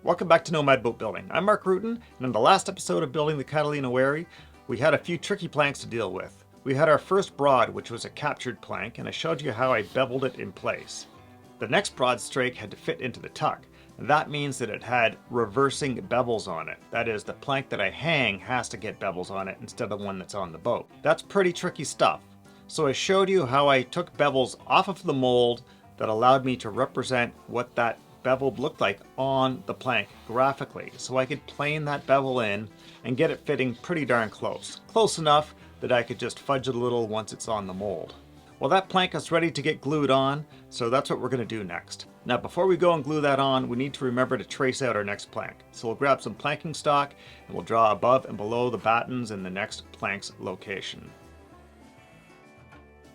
Welcome back to Nomad Boatbuilding. I'm Mark Rutan, and in the last episode of building the Catalina Wherry, we had a few tricky planks to deal with. We had our first broad, which was a captured plank, and I showed you how I beveled it in place. The next broad strake had to fit into the tuck, and that means that it had reversing bevels on it. That is, the plank that I hang has to get bevels on it instead of the one that's on the boat. That's pretty tricky stuff. So I showed you how I took bevels off of the mold that allowed me to represent what that beveled looked like on the plank graphically. So I could plane that bevel in and get it fitting pretty darn close. Close enough that I could just fudge it a little once it's on the mold. Well, that plank is ready to get glued on, so that's what we're going to do next. Now, before we go and glue that on, we need to remember to trace out our next plank. So we'll grab some planking stock and we'll draw above and below the battens in the next plank's location.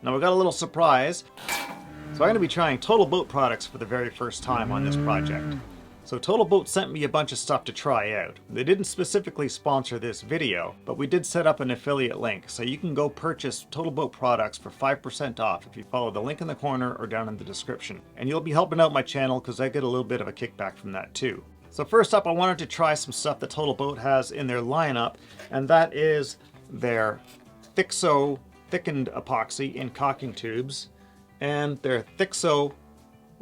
Now we got a little surprise. So I'm going to be trying Total Boat products for the very first time on this project. So Total Boat sent me a bunch of stuff to try out. They didn't specifically sponsor this video, but we did set up an affiliate link, so you can go purchase Total Boat products for 5% off if you follow the link in the corner or down in the description. And you'll be helping out my channel because I get a little bit of a kickback from that too. So first up, I wanted to try some stuff that Total Boat has in their lineup, and that is their Thixo thickened epoxy in caulking tubes and their Thixo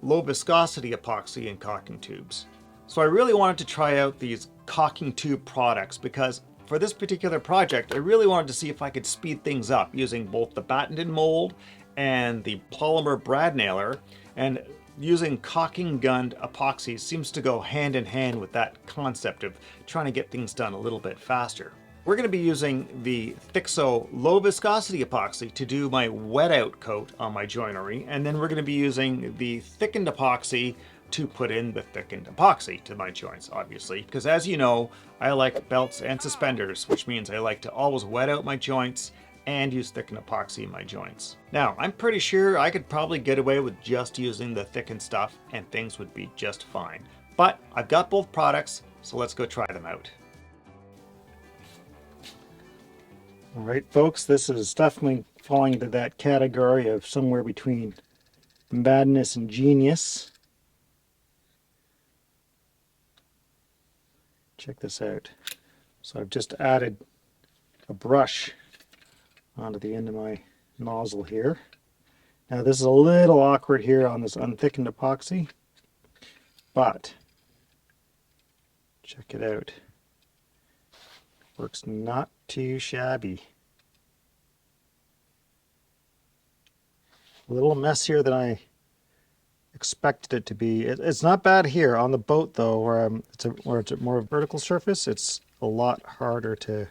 low viscosity epoxy in caulking tubes. So I really wanted to try out these caulking tube products because for this particular project I really wanted to see if I could speed things up using both the battened mold and the polymer brad nailer, and using caulking gunned epoxy seems to go hand in hand with that concept of trying to get things done a little bit faster. We're going to be using the Thixo low viscosity epoxy to do my wet out coat on my joinery, and then we're going to be using the thickened epoxy to put in the thickened epoxy to my joints, obviously, because as you know, I like belts and suspenders, which means I like to always wet out my joints and use thickened epoxy in my joints. Now, I'm pretty sure I could probably get away with just using the thickened stuff and things would be just fine. But I've got both products, so let's go try them out. All right, folks, this is definitely falling into that category of somewhere between madness and genius. Check this out. So I've just added a brush onto the end of my nozzle here. Now this is a little awkward here on this unthickened epoxy, but check it out. Works not too shabby. A little messier than I expected it to be. It's not bad here on the boat though, where it's a more vertical surface. It's a lot harder to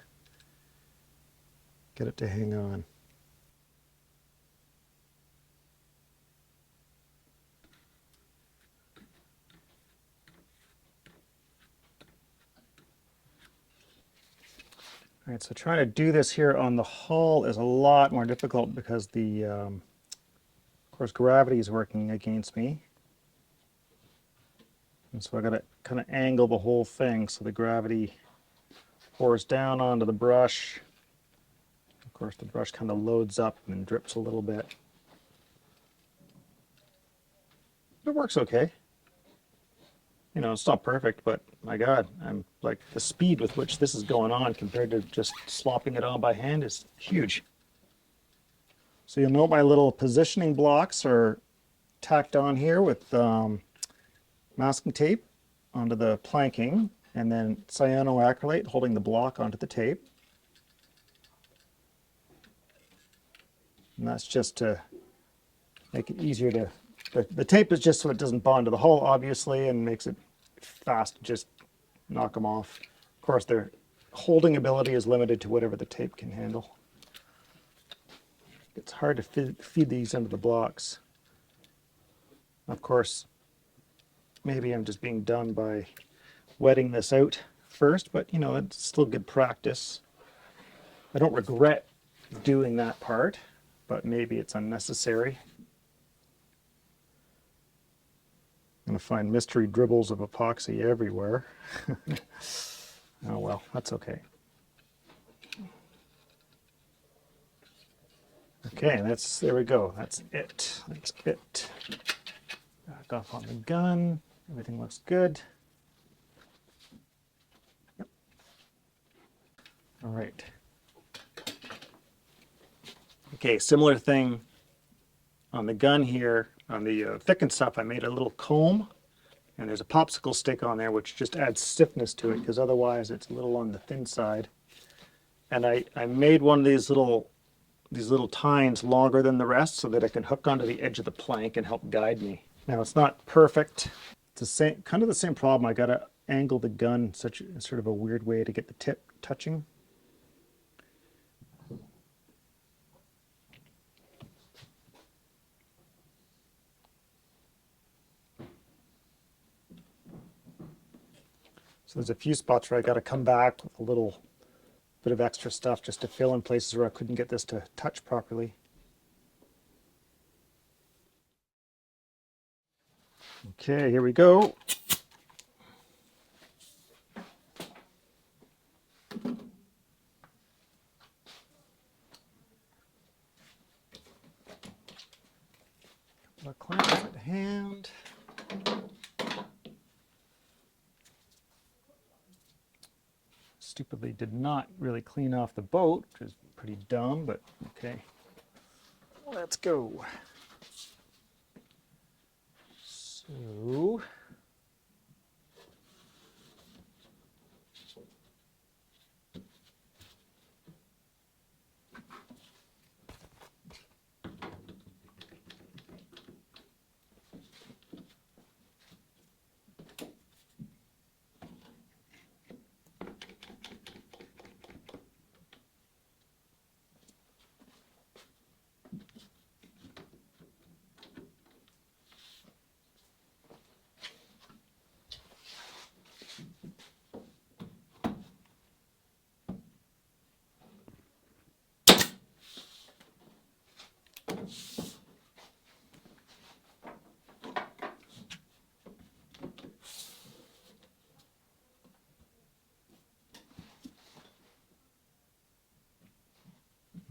get it to hang on. All right, so trying to do this here on the hull is a lot more difficult because the, of course, gravity is working against me. And so I got to kind of angle the whole thing so the gravity pours down onto the brush. Of course, the brush kind of loads up and drips a little bit. It works okay. You know, it's not perfect, but my God, I'm like, the speed with which this is going on compared to just slopping it on by hand is huge. So you'll note my little positioning blocks are tacked on here with masking tape onto the planking, and then cyanoacrylate holding the block onto the tape. And that's just to make it easier to, the tape is just so it doesn't bond to the hull, obviously, and makes it fast to just knock them off. Of course, their holding ability is limited to whatever the tape can handle. It's hard to feed these into the blocks. Of course, maybe I'm just being done by wetting this out first, but you know, it's still good practice. I don't regret doing that part, but maybe it's unnecessary. I'm going to find mystery dribbles of epoxy everywhere. Oh well, that's okay. Okay, there we go. That's it. That's it. Back off on the gun. Everything looks good. All right. Okay, similar thing on the gun here. On the thickened stuff, I made a little comb, and there's a popsicle stick on there, which just adds stiffness to it, because otherwise it's a little on the thin side. And I made one of these little tines longer than the rest so that I can hook onto the edge of the plank and help guide me. Now it's not perfect. It's the same, kind of the same problem. I gotta angle the gun such sort of a weird way to get the tip touching. So there's a few spots where I got to come back with a little bit of extra stuff just to fill in places where I couldn't get this to touch properly. Okay, here we go. Couple of clamps at hand. Stupidly did not really clean off the boat, which is pretty dumb, but okay. Let's go. So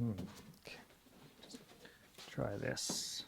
okay. Try this.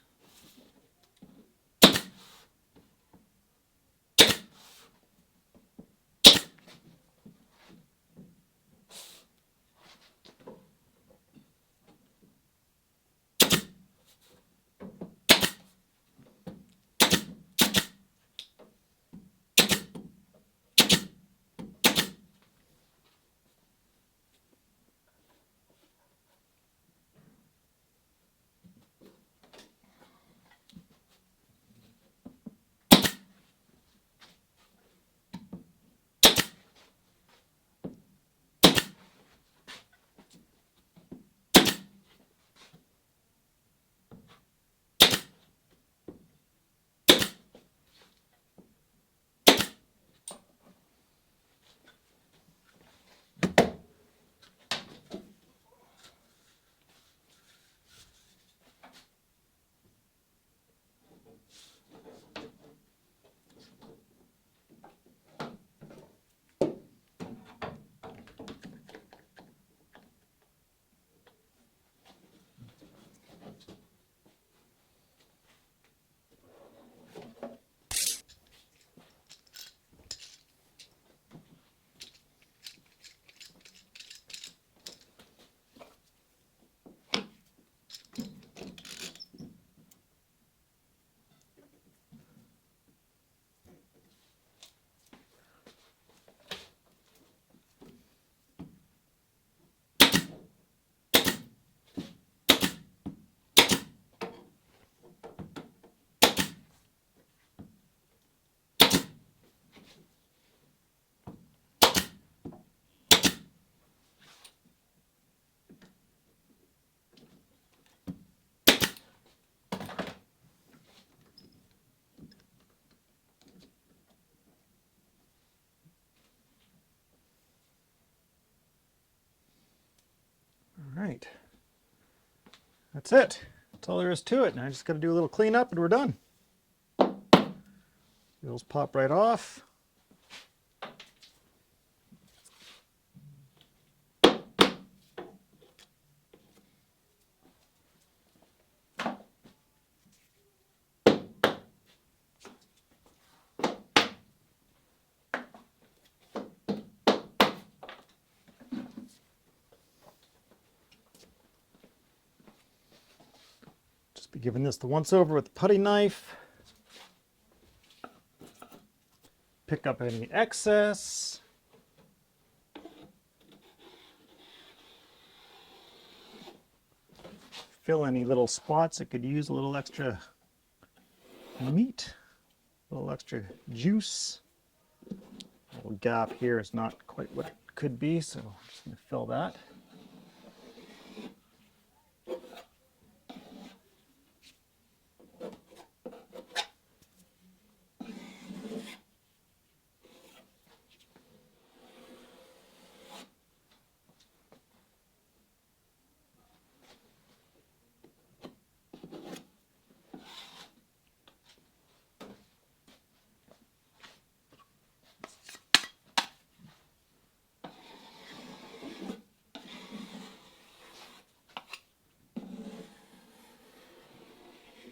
All right. That's it. That's all there is to it. Now I just got to do a little cleanup and we're done. Wheels pop right off. Giving this the once over with the putty knife. Pick up any excess. Fill any little spots that could use a little extra meat, a little extra juice. A little gap here is not quite what it could be, so I'm just going to fill that.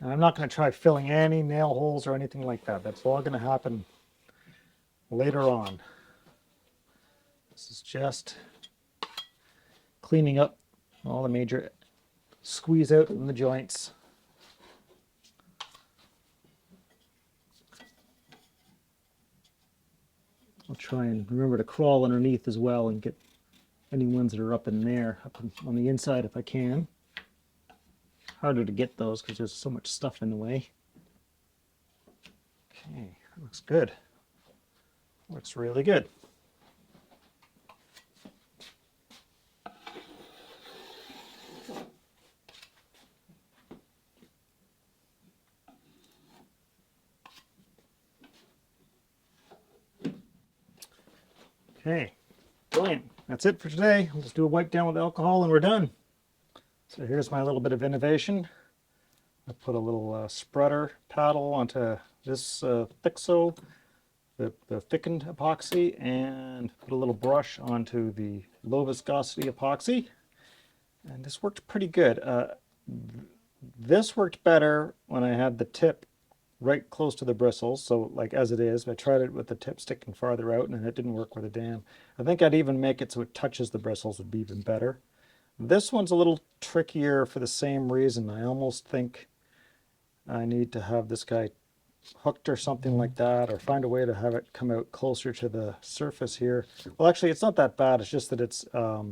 And I'm not going to try filling any nail holes or anything like that. That's all going to happen later on. This is just cleaning up all the major squeeze out in the joints. I'll try and remember to crawl underneath as well and get any ones that are up in there, on the inside if I can. Harder to get those because there's so much stuff in the way. Okay, that looks good. Looks really good. Okay, brilliant. That's it for today. I'll just do a wipe down with alcohol and we're done. So here's my little bit of innovation. I put a little spreader paddle onto this Thixo, the thickened epoxy, and put a little brush onto the low viscosity epoxy. And this worked pretty good. This worked better when I had the tip right close to the bristles, so like as it is. I tried it with the tip sticking farther out and it didn't work with a dam. I think I'd even make it so it touches the bristles would be even better. This one's a little trickier for the same reason. I almost think I need to have this guy hooked or something like that, or find a way to have it come out closer to the surface here. Well, actually, it's not that bad. It's just that it's a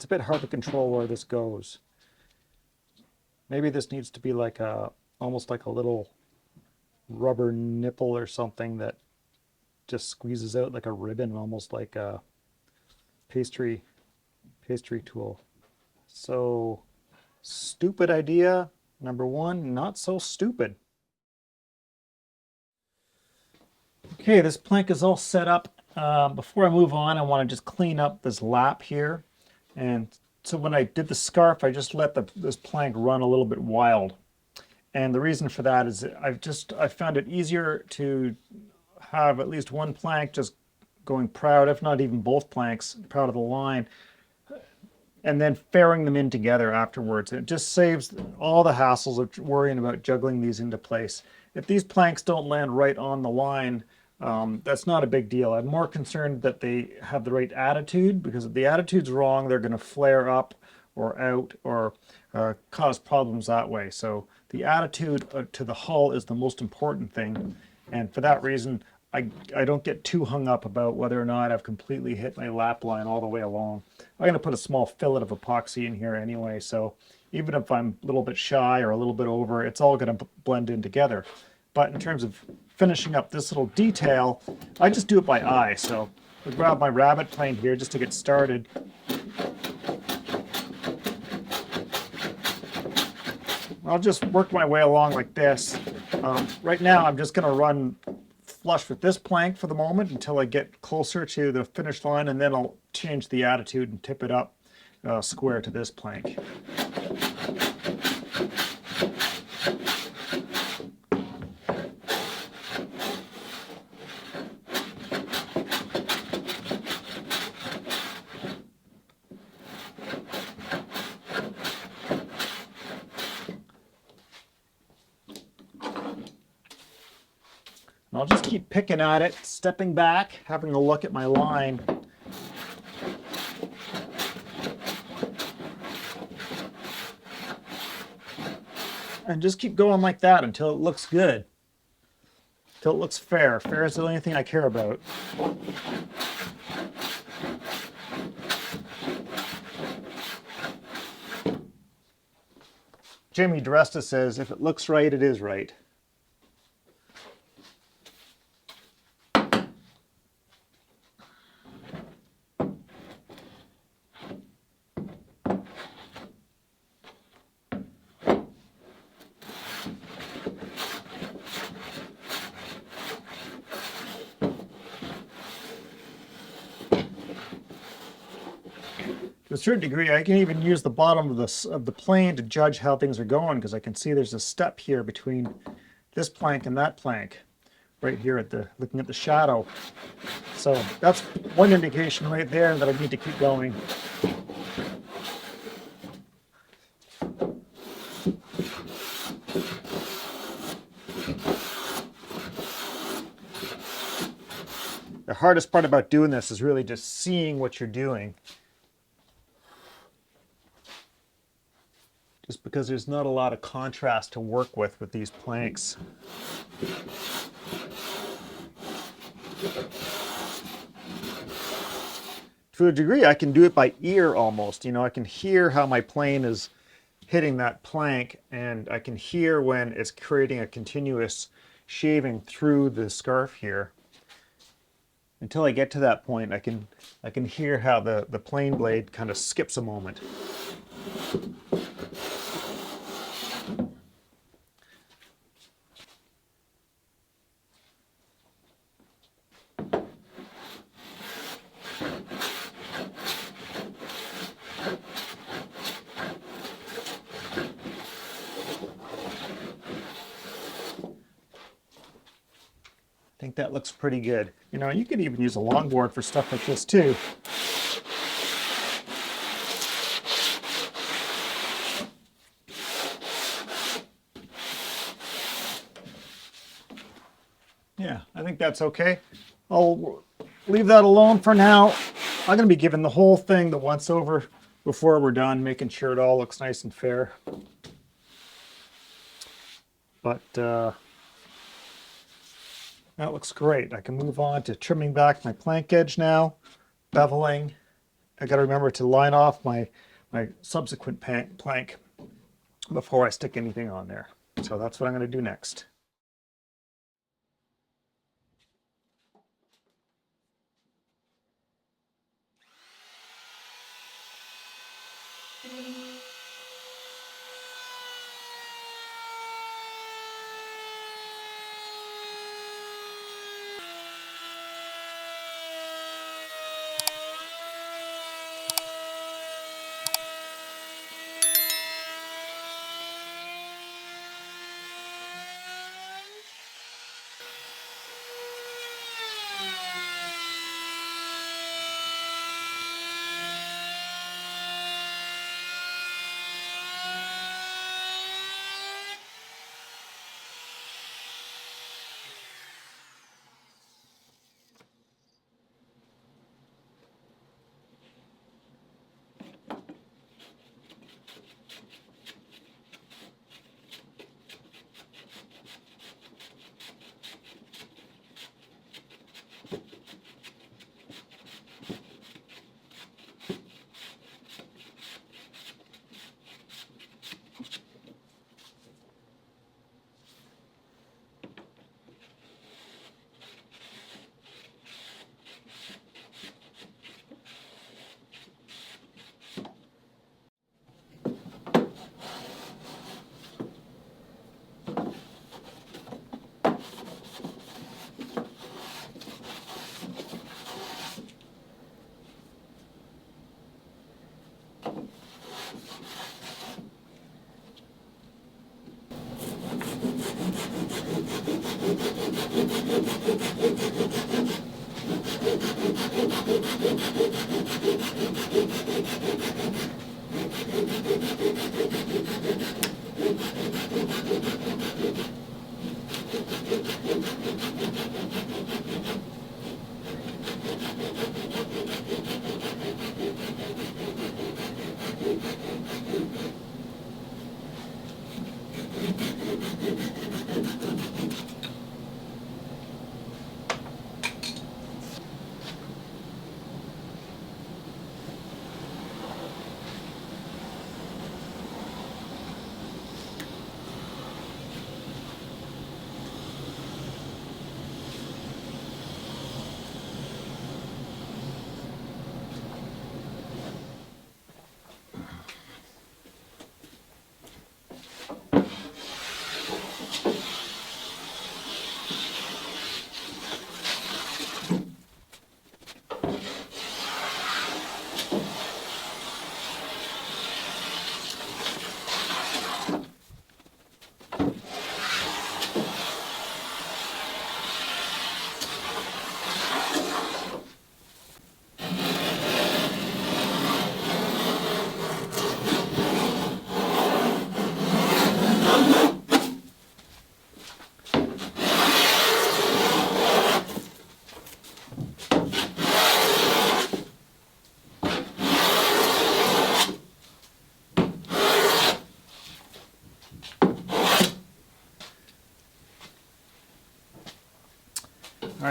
bit hard to control where this goes. Maybe this needs to be like almost like a little rubber nipple or something that just squeezes out like a ribbon, almost like a pastry tool. So, stupid idea. Number one, not so stupid. Okay, this plank is all set up. Before I move on, I want to just clean up this lap here. And so when I did the scarf, I just let this plank run a little bit wild. And the reason for that is I found it easier to have at least one plank just going proud, if not even both planks, proud of the line, and then fairing them in together afterwards. It just saves all the hassles of worrying about juggling these into place. If these planks don't land right on the line, that's not a big deal. I'm more concerned that they have the right attitude, because if the attitude's wrong, they're going to flare up or out or cause problems that way. So the attitude to the hull is the most important thing. And for that reason, I don't get too hung up about whether or not I've completely hit my lap line all the way along. I'm going to put a small fillet of epoxy in here anyway, so even if I'm a little bit shy or a little bit over, it's all going to blend in together. But in terms of finishing up this little detail, I just do it by eye. So I grab my rabbit plane here just to get started. I'll just work my way along like this. Right now I'm just going to run flush with this plank for the moment until I get closer to the finish line, and then I'll change the attitude and tip it up square to this plank. And I'll just keep picking at it, stepping back, having a look at my line. And just keep going like that until it looks good. Until it looks fair. Fair is the only thing I care about. Jimmy DeResta says, if it looks right, it is right. To a certain degree, I can even use the bottom of the plane to judge how things are going, because I can see there's a step here between this plank and that plank, right here at the looking at the shadow. So that's one indication right there that I need to keep going. The hardest part about doing this is really just seeing what you're doing. Just because there's not a lot of contrast to work with these planks. To a degree, I can do it by ear almost. You know, I can hear how my plane is hitting that plank, and I can hear when it's creating a continuous shaving through the scarf here. Until I get to that point, I can hear how the plane blade kind of skips a moment. I think that looks pretty good. You know, you could even use a longboard for stuff like this too. Yeah, I think that's okay. I'll leave that alone for now. I'm going to be giving the whole thing the once over before we're done, making sure it all looks nice and fair. But that looks great. I can move on to trimming back my plank edge now, beveling. I got to remember to line off my subsequent plank before I stick anything on there. So that's what I'm going to do next.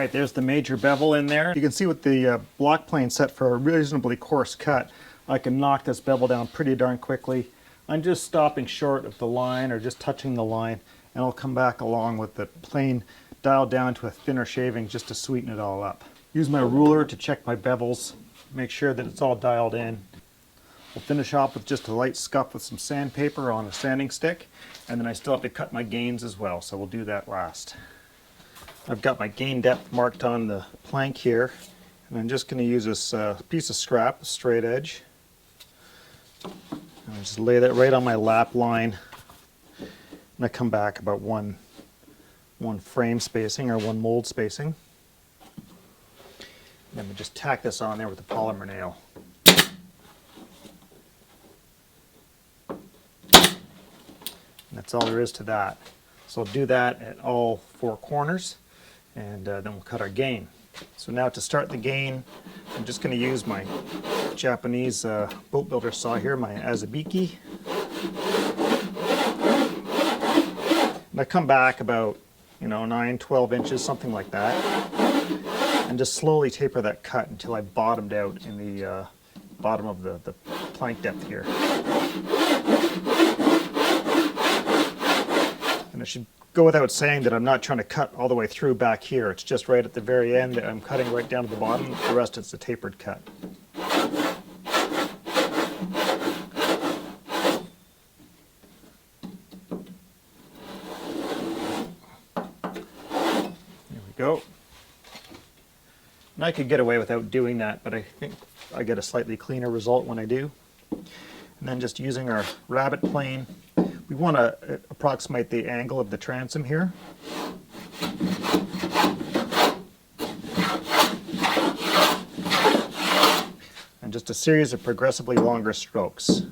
Alright, there's the major bevel in there. You can see with the block plane set for a reasonably coarse cut, I can knock this bevel down pretty darn quickly. I'm just stopping short of the line or just touching the line, and I'll come back along with the plane dialed down to a thinner shaving just to sweeten it all up. Use my ruler to check my bevels, make sure that it's all dialed in. We'll finish off with just a light scuff with some sandpaper on a sanding stick, and then I still have to cut my gains as well, so we'll do that last. I've got my gain depth marked on the plank here, and I'm just going to use this piece of scrap, a straight edge. And I just lay that right on my lap line, and I come back about one frame spacing or one mold spacing. And then we just tack this on there with a polymer nail. And that's all there is to that. So I'll do that at all four corners, and then we'll cut our gain. So now to start the gain, I'm just going to use my Japanese boat builder saw here, my Azabiki. And I come back about 9-12 inches, something like that, and just slowly taper that cut until I bottomed out in the bottom of the plank depth here. And it should go without saying that I'm not trying to cut all the way through back here. It's just right at the very end that I'm cutting right down to the bottom. The rest it's a tapered cut. There we go. And I could get away without doing that, but I think I get a slightly cleaner result when I do. And then just using our rabbet plane, we want to approximate the angle of the transom here. And just a series of progressively longer strokes.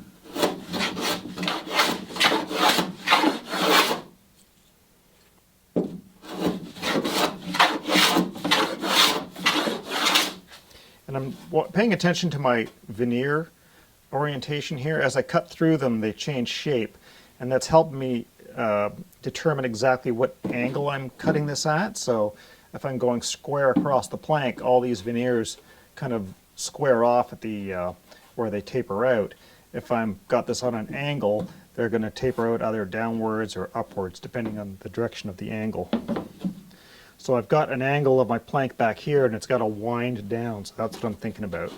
And I'm paying attention to my veneer orientation here. As I cut through them, they change shape, and that's helped me determine exactly what angle I'm cutting this at. So if I'm going square across the plank, all these veneers kind of square off at the where they taper out. If I've got this on an angle, they're going to taper out either downwards or upwards, depending on the direction of the angle. So I've got an angle of my plank back here, and it's got to wind down, so that's what I'm thinking about.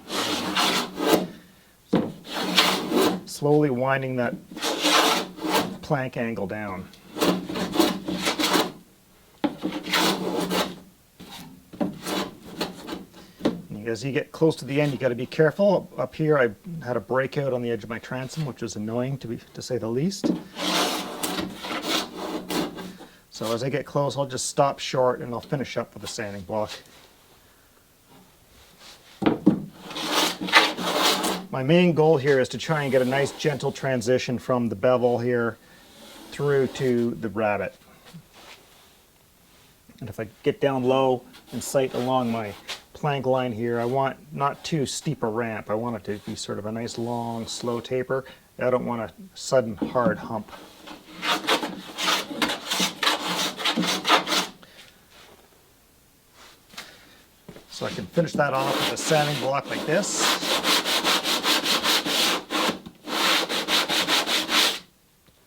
So slowly winding that plank angle down. And as you get close to the end, you got to be careful. Up here, I had a breakout on the edge of my transom, which was annoying to say the least. So as I get close, I'll just stop short and I'll finish up with a sanding block. My main goal here is to try and get a nice gentle transition from the bevel here through to the rabbet. And if I get down low and sight along my plank line here, I want not too steep a ramp. I want it to be sort of a nice long slow taper. I don't want a sudden hard hump. So I can finish that off with a sanding block like this.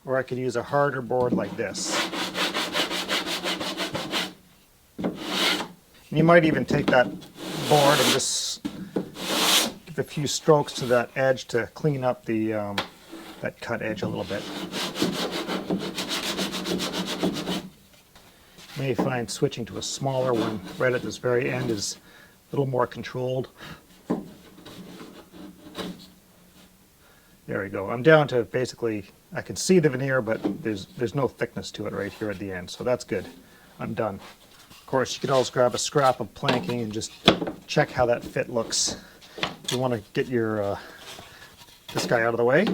Or I could use a harder board like this. And you might even take that board and just give a few strokes to that edge to clean up the that cut edge a little bit. You may find switching to a smaller one right at this very end is a little more controlled. There we go. I'm down to basically, I can see the veneer, but there's no thickness to it right here at the end, so that's good. I'm done. Of course, you can always grab a scrap of planking and just check how that fit looks. If you want to get your this guy out of the way.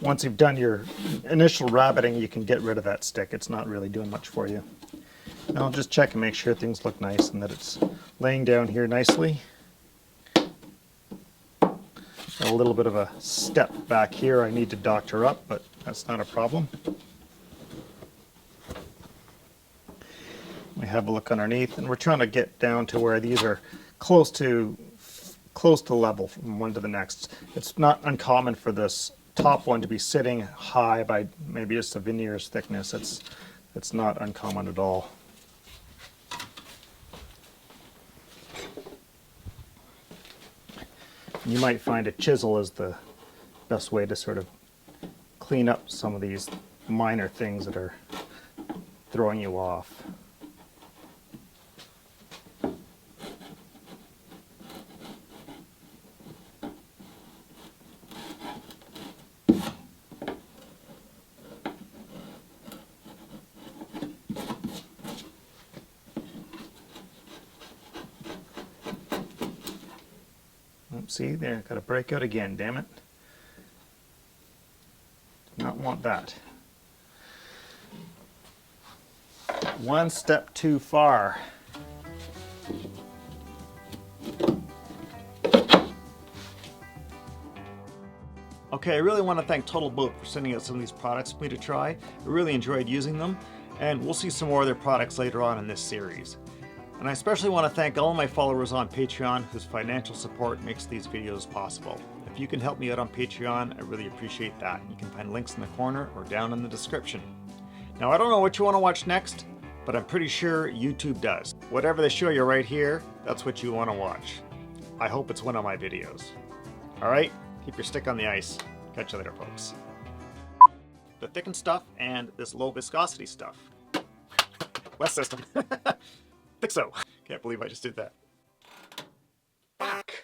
Once you've done your initial rabbeting, you can get rid of that stick. It's not really doing much for you. And I'll just check and make sure things look nice and that it's laying down here nicely. Got a little bit of a step back here I need to doctor up, but that's not a problem. We have a look underneath, and we're trying to get down to where these are close to level from one to the next. It's not uncommon for this top one to be sitting high by maybe just a veneer's thickness. It's not uncommon at all. You might find a chisel is the best way to sort of clean up some of these minor things that are throwing you off. See, there, got to break out again, damn it. Do not want that. One step too far. Okay, I really want to thank Total Boat for sending out some of these products for me to try. I really enjoyed using them, and we'll see some more of their products later on in this series. And I especially want to thank all of my followers on Patreon whose financial support makes these videos possible. If you can help me out on Patreon, I really appreciate that. You can find links in the corner or down in the description. Now, I don't know what you want to watch next, but I'm pretty sure YouTube does. Whatever they show you right here, that's what you want to watch. I hope it's one of my videos. Alright, keep your stick on the ice. Catch you later, folks. The thickened stuff and this low viscosity stuff. West system. Think so. Can't believe I just did that. Fuck.